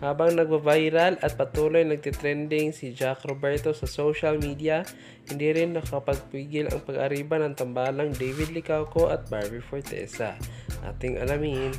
Habang nagva-viral at patuloy nagtitrending si Jack Roberto sa social media, hindi rin nakapagpigil ang pag-ariba ng tambalang David Licauco at Barbie Fortesa. Ating alamin.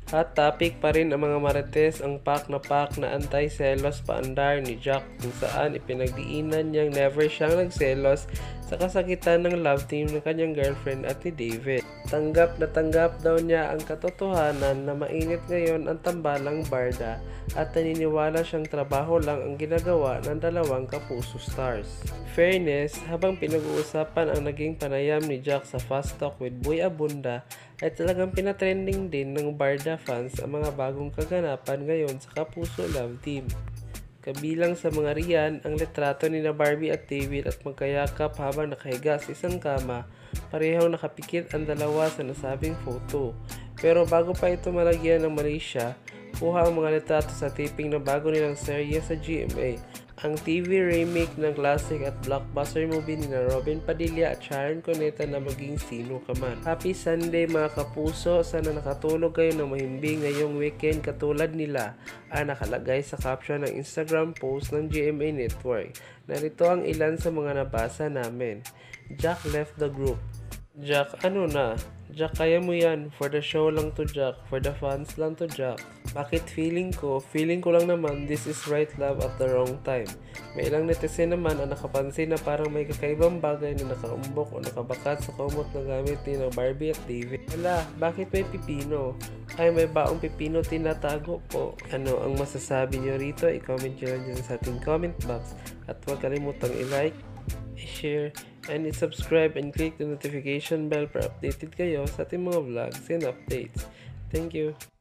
Hot topic pa rin ang mga marites ang pak na anti-selos paandar ni Jack kung saan ipinagdiinan niyang never siyang nagselos sa kasakitan ng love team ng kanyang girlfriend at ni David. Tanggap na tanggap daw niya ang katotohanan na mainit ngayon ang tambalang barda at naniniwala siyang trabaho lang ang ginagawa ng dalawang kapuso stars. Fairness, habang pinag-uusapan ang naging panayam ni Jack sa Fast Talk with Boy Abunda, ay talagang pinatrending din ng Barda fans ang mga bagong kaganapan ngayon sa Kapuso Love Team. Kabilang sa mga riyan ang litrato ni na Barbie at David at magkayakap habang nakahiga sa isang kama, parehong nakapikit ang dalawa sa nasabing photo. Pero bago pa ito malagyan ng Malaysia, kuha ang mga litrato sa taping ng bago nilang serye sa GMA. Ang TV remake ng classic at blockbuster movie ni na Robin Padilla at Sharon Cuneta na Maging Sino Ka Man. Happy Sunday mga kapuso! Sana nakatulog kayo ng mahimbing ngayong weekend katulad nila ang nakalagay sa caption ng Instagram post ng GMA Network. Narito ang ilan sa mga nabasa namin. Jack left the group. Jack, ano na? Jack, kaya mo yan. For the show lang to Jack. For the fans lang to Jack. Bakit feeling ko lang naman this is right love at the wrong time. May ilang netizen naman ang nakapansin na parang may kakaibang bagay na nakaumbok o nakabakat sa kumot na gamit ni na Barbie at David. Wala, bakit may pipino? Ay, may baong pipino tinatago po. Ano ang masasabi nyo rito? I-comment nyo lang dyan sa ating comment box. At huwag kalimutang i-like, i-share, and i-subscribe and click the notification bell para updated kayo sa ating mga vlogs and updates. Thank you!